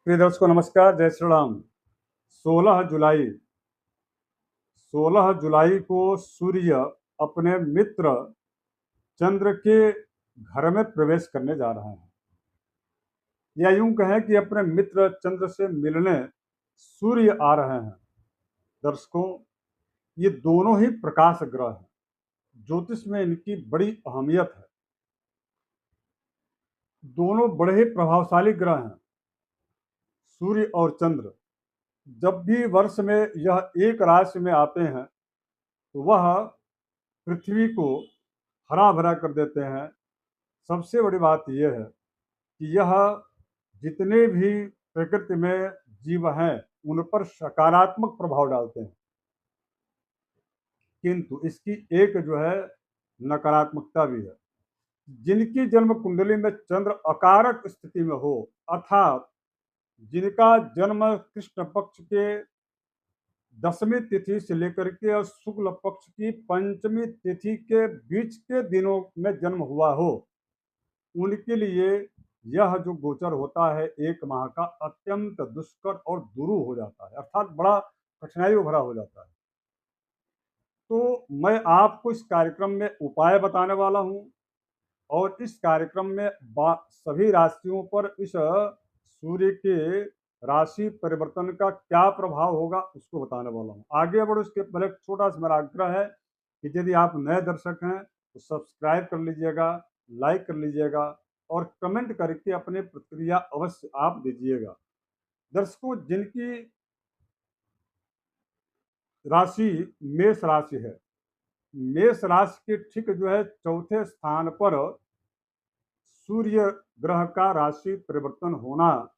प्रिय दर्शकों नमस्कार, जय श्री राम। 16 जुलाई 16 जुलाई को सूर्य अपने मित्र चंद्र के घर में प्रवेश करने जा रहे हैं, या यूं कहें कि अपने मित्र चंद्र से मिलने सूर्य आ रहे हैं। दर्शकों, ये दोनों ही प्रकाश ग्रह हैं। ज्योतिष में इनकी बड़ी अहमियत है। दोनों बड़े ही प्रभावशाली ग्रह हैं, सूर्य और चंद्र। जब भी वर्ष में यह एक राशि में आते हैं तो वह पृथ्वी को हरा भरा कर देते हैं। सबसे बड़ी बात यह है कि यह जितने भी प्रकृति में जीव हैं उन पर सकारात्मक प्रभाव डालते हैं, किंतु इसकी एक जो है नकारात्मकता भी है। जिनकी जन्म कुंडली में चंद्र अकारक स्थिति में हो, अर्थात जिनका जन्म कृष्ण पक्ष के दसवीं तिथि से लेकर के और शुक्ल पक्ष की पंचमी तिथि के बीच के दिनों में जन्म हुआ हो, उनके लिए यह जो गोचर होता है एक माह का अत्यंत दुष्कर और दुरूह हो जाता है, अर्थात बड़ा कठिनाइयों भरा हो जाता है। तो मैं आपको इस कार्यक्रम में उपाय बताने वाला हूं, और इस कार्यक्रम में सभी राशियों पर इस सूर्य के राशि परिवर्तन का क्या प्रभाव होगा उसको बताने वाला हूं। आगे बढ़ो उसके पहले एक छोटा सा मेरा आग्रह है कि यदि आप नए दर्शक हैं तो सब्सक्राइब कर लीजिएगा, लाइक कर लीजिएगा और कमेंट करके अपनी प्रतिक्रिया अवश्य आप दीजिएगा। दर्शकों, जिनकी राशि मेष राशि है, मेष राशि के ठीक जो है चौथे स्थान पर सूर्य ग्रह का राशि परिवर्तन होना,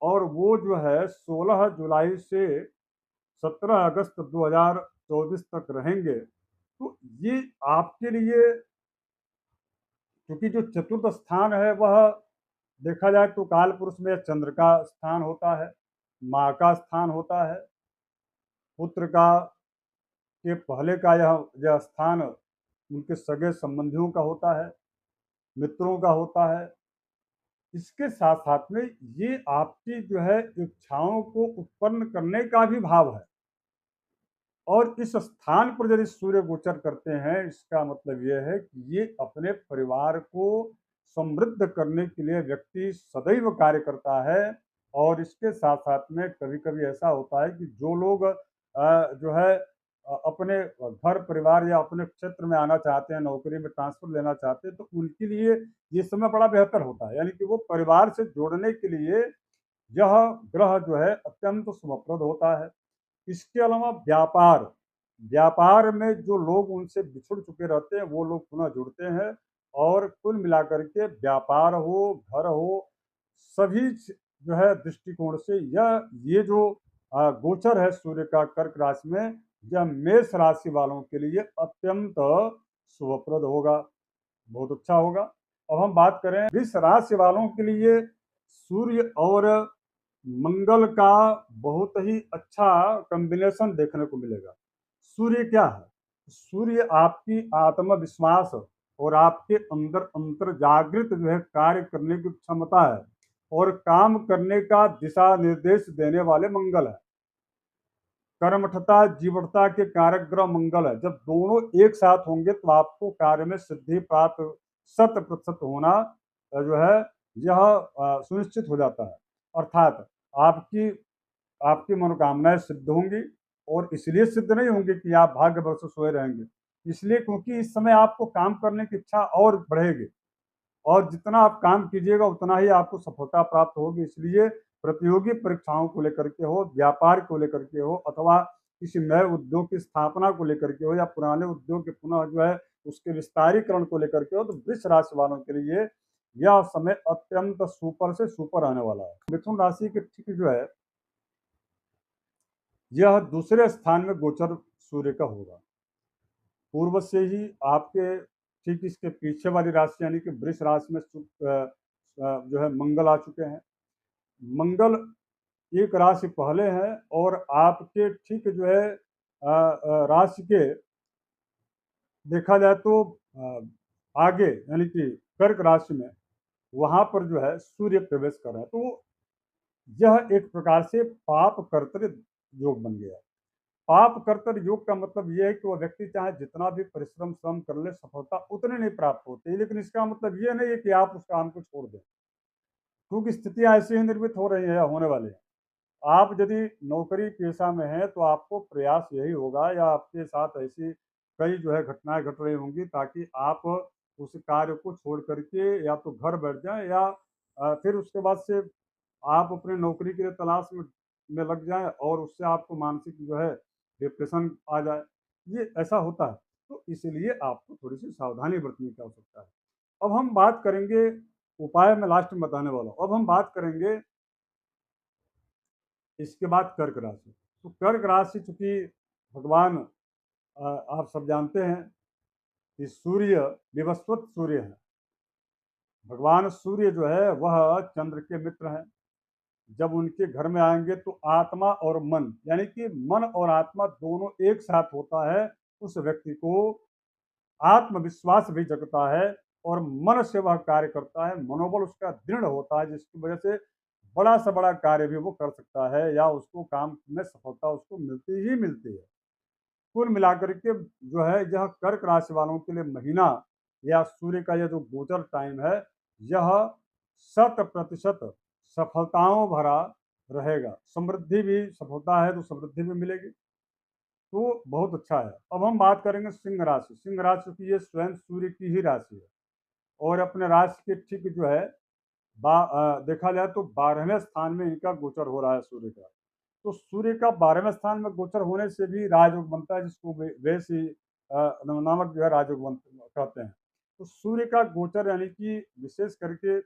और वो जो है 16 जुलाई से 17 अगस्त 2024 तक रहेंगे। तो ये आपके लिए, क्योंकि जो चतुर्थ स्थान है वह देखा जाए तो काल पुरुष में चंद्र का स्थान होता है, माँ का स्थान होता है, पुत्र का के पहले का यह स्थान उनके सगे संबंधियों का होता है, मित्रों का होता है। इसके साथ साथ में ये आपकी जो है इच्छाओं को उत्पन्न करने का भी भाव है, और इस स्थान पर यदि सूर्य गोचर करते हैं इसका मतलब यह है कि ये अपने परिवार को समृद्ध करने के लिए व्यक्ति सदैव कार्य करता है। और इसके साथ साथ में कभी कभी ऐसा होता है कि जो लोग जो है अपने घर परिवार या अपने क्षेत्र में आना चाहते हैं, नौकरी में ट्रांसफर लेना चाहते हैं, तो उनके लिए ये समय बड़ा बेहतर होता है। यानी कि वो परिवार से जोड़ने के लिए यह ग्रह जो है अत्यंत शुभप्रद होता है। इसके अलावा व्यापार व्यापार में जो लोग उनसे बिछुड़ चुके रहते हैं वो लोग पुनः जुड़ते हैं, और कुल मिलाकर के व्यापार हो, घर हो, सभी जो है दृष्टिकोण से ये जो गोचर है सूर्य का कर्क राशि में, यह मेष राशि वालों के लिए अत्यंत शुभप्रद होगा, बहुत अच्छा होगा। अब हम बात करें वृष राशि वालों के लिए, सूर्य और मंगल का बहुत ही अच्छा कॉम्बिनेशन देखने को मिलेगा। सूर्य क्या है? सूर्य आपकी आत्मविश्वास और आपके अंदर अंतर जागृत जो है कार्य करने की क्षमता है, और काम करने का दिशा निर्देश देने वाले मंगल है। कर्मठता जीवटता के कारक ग्रह मंगल है। जब दोनों एक साथ होंगे तो आपको कार्य में सिद्धि प्राप्त 100% होना जो है यह सुनिश्चित हो जाता है। अर्थात आपकी आपकी मनोकामनाएं सिद्ध होंगी, और इसलिए सिद्ध नहीं होंगी कि आप भाग्य बल से सोए रहेंगे, इसलिए क्योंकि इस समय आपको काम करने की इच्छा और बढ़ेगी, और जितना आप काम कीजिएगा उतना ही आपको सफलता प्राप्त होगी। इसलिए प्रतियोगी परीक्षाओं को लेकर के हो, व्यापार को लेकर के हो, अथवा किसी नए उद्योग की स्थापना को लेकर के हो, या पुराने उद्योग के पुनः जो है उसके विस्तारीकरण को लेकर के हो, तो वृष राशि वालों के लिए यह समय अत्यंत सुपर से सुपर आने वाला है। मिथुन राशि के ठीक जो है यह दूसरे स्थान में गोचर सूर्य का होगा। पूर्व से ही आपके ठीक इसके पीछे वाली राशि यानी कि वृष राशि में जो है मंगल आ चुके हैं। मंगल एक राशि पहले है, और आपके ठीक जो है राशि के देखा जाए तो आगे यानी कि कर्क राशि में वहां पर जो है सूर्य प्रवेश कर रहे हैं। तो यह एक प्रकार से पाप कर्तव्य योग बन गया। पाप कर्तव्य योग का मतलब ये है कि वह व्यक्ति चाहे जितना भी परिश्रम श्रम कर ले, सफलता उतनी नहीं प्राप्त होती, लेकिन इसका मतलब ये नहीं है कि आप उस काम को छोड़ दें, क्योंकि स्थितियां ऐसी ही निर्मित हो रही है, होने वाली है। आप यदि नौकरी पेशा में हैं तो आपको प्रयास यही होगा, या आपके साथ ऐसी कई जो है घटनाएं घट रही होंगी, ताकि आप उस कार्य को छोड़ करके या तो घर बैठ जाएं, या फिर उसके बाद से आप अपनी नौकरी के लिए तलाश में लग जाएं, और उससे आपको मानसिक जो है डिप्रेशन आ जाए। ये ऐसा होता है, तो इसीलिए आपको थोड़ी सी सावधानी बरतने की आवश्यकता है। अब हम बात करेंगे, उपाय मैं लास्ट में बताने वाला हूँ। अब हम बात करेंगे इसके बाद कर्क राशि। तो कर्क राशि चूंकि भगवान, आप सब जानते हैं कि सूर्य विवस्वत सूर्य है। भगवान सूर्य जो है वह चंद्र के मित्र हैं। जब उनके घर में आएंगे तो आत्मा और मन, यानी कि मन और आत्मा दोनों एक साथ होता है। उस व्यक्ति को आत्मविश्वास भी जगता है, और मन से वह कार्य करता है, मनोबल उसका दृढ़ होता है, जिसकी वजह से बड़ा से बड़ा कार्य भी वो कर सकता है, या उसको काम में सफलता उसको मिलती ही मिलती है। कुल मिलाकर के जो है यह कर्क राशि वालों के लिए महीना, या सूर्य का यह जो गोचर टाइम है, यह 100% सफलताओं भरा रहेगा। समृद्धि भी, सफलता है तो समृद्धि भी मिलेगी, तो बहुत अच्छा है। अब हम बात करेंगे सिंह राशि। सिंह राशि की ये स्वयं सूर्य की ही राशि है, और अपने राशि के ठीक जो है देखा जाए तो 12वें स्थान में इनका गोचर हो रहा है सूर्य का। तो सूर्य का 12वें स्थान में गोचर होने से भी राजयोग बनता है, जिसको वैसी नामक जो है राजयोग कहते हैं। तो सूर्य का गोचर यानी कि विशेष करके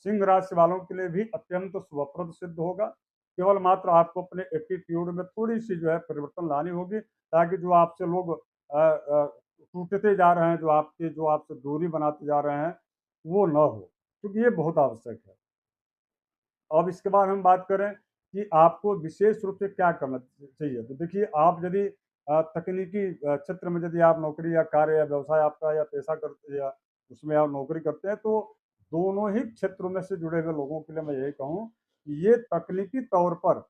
सिंह राशि वालों के लिए भी अत्यंत शुभप्रद सिद्ध होगा। केवल मात्र आपको अपने एटीट्यूड में थोड़ी सी जो है परिवर्तन लानी होगी, ताकि जो आपसे लोग टूटते जा रहे हैं, जो आपसे दूरी बनाते जा रहे हैं, वो न हो, क्योंकि ये बहुत आवश्यक है। अब इसके बाद हम बात करें कि आपको विशेष रूप से क्या करना चाहिए। तो देखिए, आप यदि तकनीकी क्षेत्र में यदि आप नौकरी या कार्य या व्यवसाय आपका या पेशा करते, या उसमें आप नौकरी करते हैं, तो दोनों ही क्षेत्रों में से जुड़े हुए लोगों के लिए मैं यही कहूँ कि ये तकनीकी तौर पर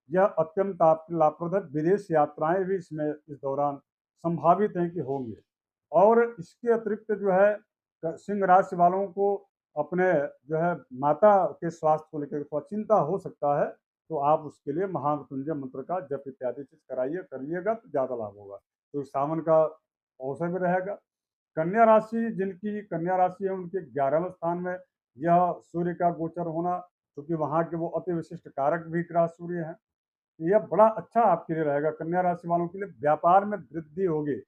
यह अत्यंत आपके लाभप्रद है। विदेश यात्राएं भी इसमें इस दौरान संभावित हैं कि होंगे। और इसके अतिरिक्त जो है सिंह राशि वालों को अपने जो है माता के स्वास्थ्य को लेकर थोड़ा चिंता हो सकता है, तो आप उसके लिए महामृत्युंजय मंत्र का जप इत्यादि चीज करिएगा तो ज्यादा लाभ होगा। तो सावन का अवसर भी रहेगा। कन्या राशि, जिनकी कन्या राशि है, उनके 11वें स्थान में यह सूर्य का गोचर होना, क्योंकि वहाँ के वो अति विशिष्ट कारक भी ग्रह सूर्य हैं। यह बड़ा अच्छा आपके लिए रहेगा। कन्या राशि वालों के लिए व्यापार में वृद्धि होगी,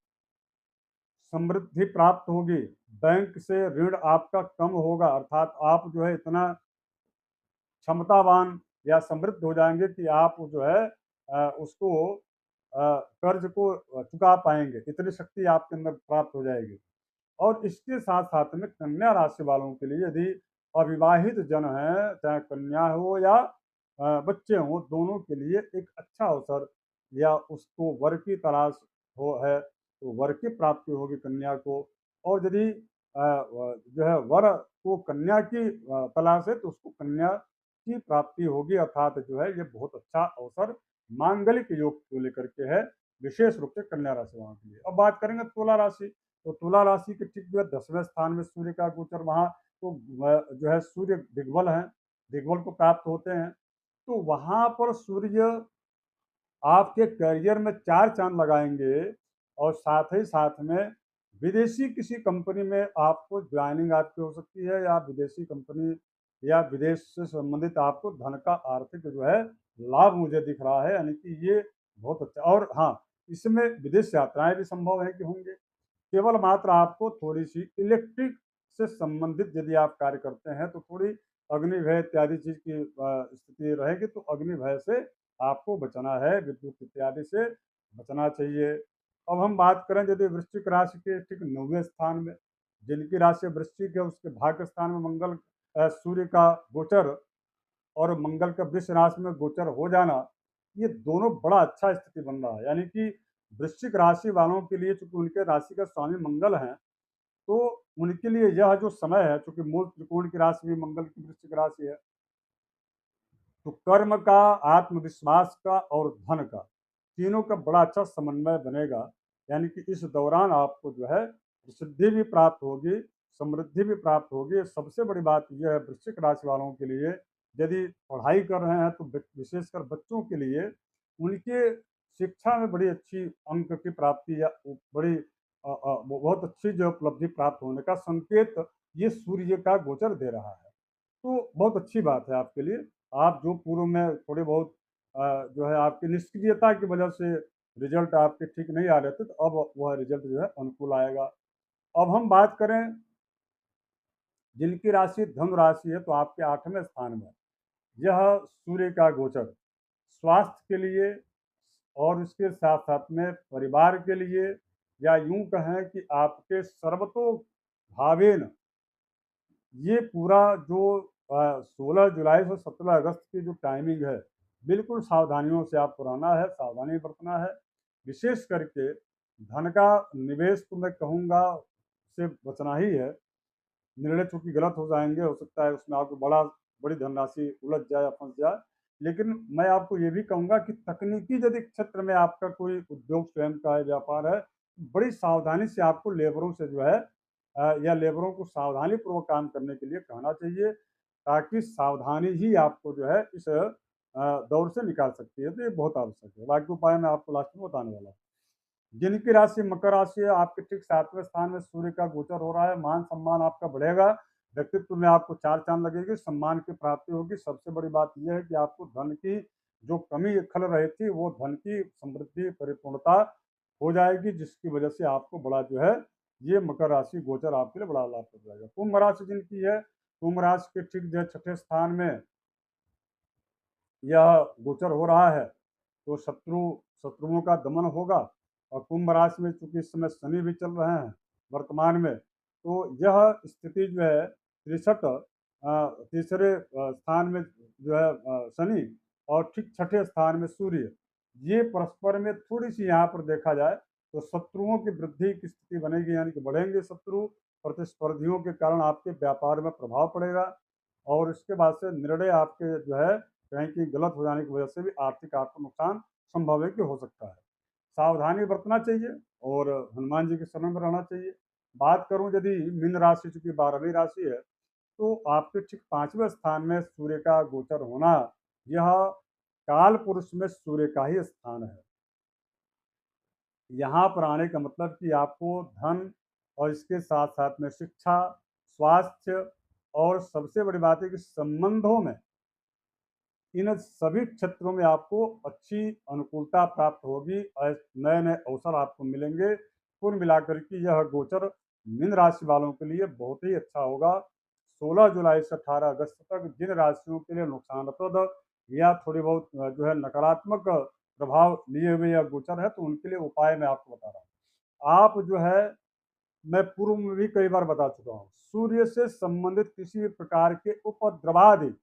समृद्धि प्राप्त होगी, बैंक से ऋण आपका कम होगा, अर्थात आप जो है इतना क्षमतावान या समृद्ध हो जाएंगे कि आप जो है उसको कर्ज को चुका पाएंगे, इतनी शक्ति आपके अंदर प्राप्त हो जाएगी। और इसके साथ साथ में कन्या राशि वालों के लिए यदि अविवाहित जन है, चाहे कन्या हो या बच्चे हों, दोनों के लिए एक अच्छा अवसर, या उसको वर की तलाश हो है तो वर की प्राप्ति होगी कन्या को। और यदि जो है वर को कन्या की तलाश है, तो उसको कन्या की प्राप्ति होगी, अर्थात जो है ये बहुत अच्छा अवसर मांगलिक योग को लेकर के है, विशेष रूप से कन्या राशि वालों के लिए। अब बात करेंगे तुला राशि। तो तुला राशि के ठीक जो है 10वें स्थान में सूर्य का गोचर, वहाँ तो जो है सूर्य दिग्बल है, दिग्बल को प्राप्त होते हैं। तो वहाँ पर सूर्य आपके करियर में चार चांद लगाएंगे, और साथ ही साथ में विदेशी किसी कंपनी में आपको ज्वाइनिंग आपकी हो सकती है, या विदेशी कंपनी या विदेश से संबंधित आपको धन का आर्थिक जो है लाभ मुझे दिख रहा है, यानी कि ये बहुत अच्छा। और हाँ, इसमें विदेश यात्राएं भी संभव है कि होंगे। केवल मात्र आपको थोड़ी-सी इलेक्ट्रिक से संबंधित यदि आप कार्य करते हैं, तो थोड़ी अग्नि भय इत्यादि चीज़ की स्थिति रहेगी, तो अग्नि भय से आपको बचना है, विद्युत इत्यादि से बचना चाहिए। अब हम बात करें यदि वृश्चिक राशि के ठीक 9वें स्थान में, जिनकी राशि वृश्चिक है, उसके भाग्य स्थान में मंगल सूर्य का गोचर और मंगल का वृष राशि में गोचर हो जाना, ये दोनों बड़ा अच्छा स्थिति बन रहा है। यानी कि वृश्चिक राशि वालों के लिए, चूंकि उनके राशि का स्वामी मंगल है, तो उनके लिए यह जो समय है, चूंकि मूल त्रिकोण की राशि भी मंगल की वृश्चिक राशि है, तो कर्म का, आत्मविश्वास का और धन का, तीनों का बड़ा अच्छा समन्वय बनेगा। यानी कि इस दौरान आपको जो है प्रसिद्धि भी प्राप्त होगी, समृद्धि भी प्राप्त होगी। सबसे बड़ी बात यह है वृश्चिक राशि वालों के लिए, यदि पढ़ाई कर रहे हैं तो विशेषकर बच्चों के लिए उनके शिक्षा में बड़ी अच्छी अंक की प्राप्ति या बड़ी बहुत अच्छी जो उपलब्धि प्राप्त होने का संकेत ये सूर्य का गोचर दे रहा है। तो बहुत अच्छी बात है आपके लिए। आप जो पूर्व में थोड़े बहुत जो है आपकी निष्क्रियता की वजह से रिजल्ट आपके ठीक नहीं आ रहे थे, तो अब वह रिजल्ट जो है अनुकूल आएगा। अब हम बात करें जिनकी राशि धनु राशि है, तो आपके 8वें स्थान में यह सूर्य का गोचर स्वास्थ्य के लिए और उसके साथ साथ में परिवार के लिए, या यूं कहें कि आपके सर्वतो भावेन, ये पूरा जो 16 जुलाई से 17 अगस्त की जो टाइमिंग है, बिल्कुल सावधानियों से आपको रहना है, सावधानी बरतना है। विशेष करके धन का निवेश तो मैं कहूँगा से बचना ही है। निर्णय चूँकि गलत हो जाएँगे, हो सकता है उसमें आपको बड़ी धनराशि उलझ जाए या फँस जाए। लेकिन मैं आपको ये भी कहूँगा कि तकनीकी यदि क्षेत्र में आपका कोई उद्योग स्वयं का है, व्यापार है, बड़ी सावधानी से आपको लेबरों से जो है या लेबरों को सावधानीपूर्वक काम करने के लिए कहना चाहिए, ताकि सावधानी ही आपको जो है इस दौर से निकाल सकती है। तो ये बहुत आवश्यक है। बाकी उपाय मैं आपको लास्ट में बताने वाला हूँ। जिनकी राशि मकर राशि है, आपके ठीक 7वें स्थान में सूर्य का गोचर हो रहा है। मान सम्मान आपका बढ़ेगा, व्यक्तित्व में आपको चार चांद लगेगी, सम्मान की प्राप्ति होगी। सबसे बड़ी बात यह है कि आपको धन की जो कमी खल रही थी, वो धन की समृद्धि परिपूर्णता हो जाएगी, जिसकी वजह से आपको बड़ा जो है ये मकर राशि गोचर आपके लिए बड़ा लाभ हो जाएगा। कुंभ राशि जिनकी है, कुंभ राशि के ठीक जो है 6ठे स्थान में यह गोचर हो रहा है, तो शत्रुओं का दमन होगा। और कुंभ राशि में चूंकि इस समय शनि भी चल रहे हैं वर्तमान में, तो यह स्थिति जो है 63 तीसरे स्थान में जो है शनि, और ठीक 6ठे स्थान में सूर्य, ये परस्पर में थोड़ी सी यहाँ पर देखा जाए तो शत्रुओं की वृद्धि की स्थिति बनेगी, यानी कि बढ़ेंगे शत्रु। प्रतिस्पर्धियों के कारण आपके व्यापार में प्रभाव पड़ेगा, और इसके बाद से निर्णय आपके जो है कहीं की गलत हो जाने की वजह से भी आर्थिक आपको नुकसान संभव है कि हो सकता है। सावधानी बरतना चाहिए और हनुमान जी के शरण में रहना चाहिए। बात करूं यदि मीन राशि चूंकि 12वीं राशि है, तो आपके ठीक 5वें स्थान में सूर्य का गोचर होना, यह काल पुरुष में सूर्य का ही स्थान है। यहाँ पर आने का मतलब कि आपको धन और इसके साथ साथ में शिक्षा, स्वास्थ्य और सबसे बड़ी बात है कि संबंधों में, इन सभी क्षेत्रों में आपको अच्छी अनुकूलता प्राप्त होगी और नए नए अवसर आपको मिलेंगे। कुल मिलाकर के यह गोचर मीन राशि वालों के लिए बहुत ही अच्छा होगा। 16 जुलाई से 18 अगस्त तक जिन राशियों के लिए नुकसानप्रद या थोड़ी बहुत जो है नकारात्मक प्रभाव लिए हुए यह गोचर है, तो उनके लिए उपाय मैं आपको बता रहा हूँ। आप जो है, मैं पूर्व में भी कई बार बता चुका हूँ, सूर्य से संबंधित किसी भी प्रकार के उपद्रवादि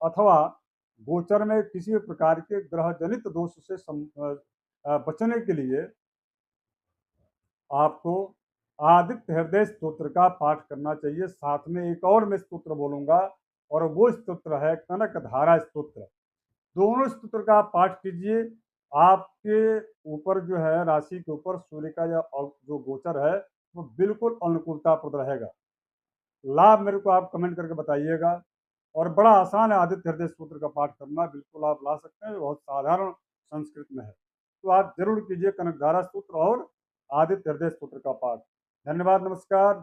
अथवा गोचर में किसी भी प्रकार के ग्रह जनित दोष से बचने के लिए आपको आदित्य हृदय स्तोत्र का पाठ करना चाहिए। साथ में एक और मैं स्तोत्र बोलूंगा, और वो स्तोत्र है कनक धारा स्तोत्र। दोनों स्तोत्र का आप पाठ कीजिए। आपके ऊपर जो है राशि के ऊपर सूर्य का जो गोचर है, वो बिल्कुल अनुकूलताप्रद रहेगा। लाभ मेरे को आप कमेंट करके बताइएगा। और बड़ा आसान है आदित्य हृदय स्तोत्र का पाठ करना, बिल्कुल आप ला सकते हैं, बहुत साधारण संस्कृत में है। तो आप जरूर कीजिए कनकधारा स्तोत्र और आदित्य हृदय स्तोत्र का पाठ। धन्यवाद, नमस्कार।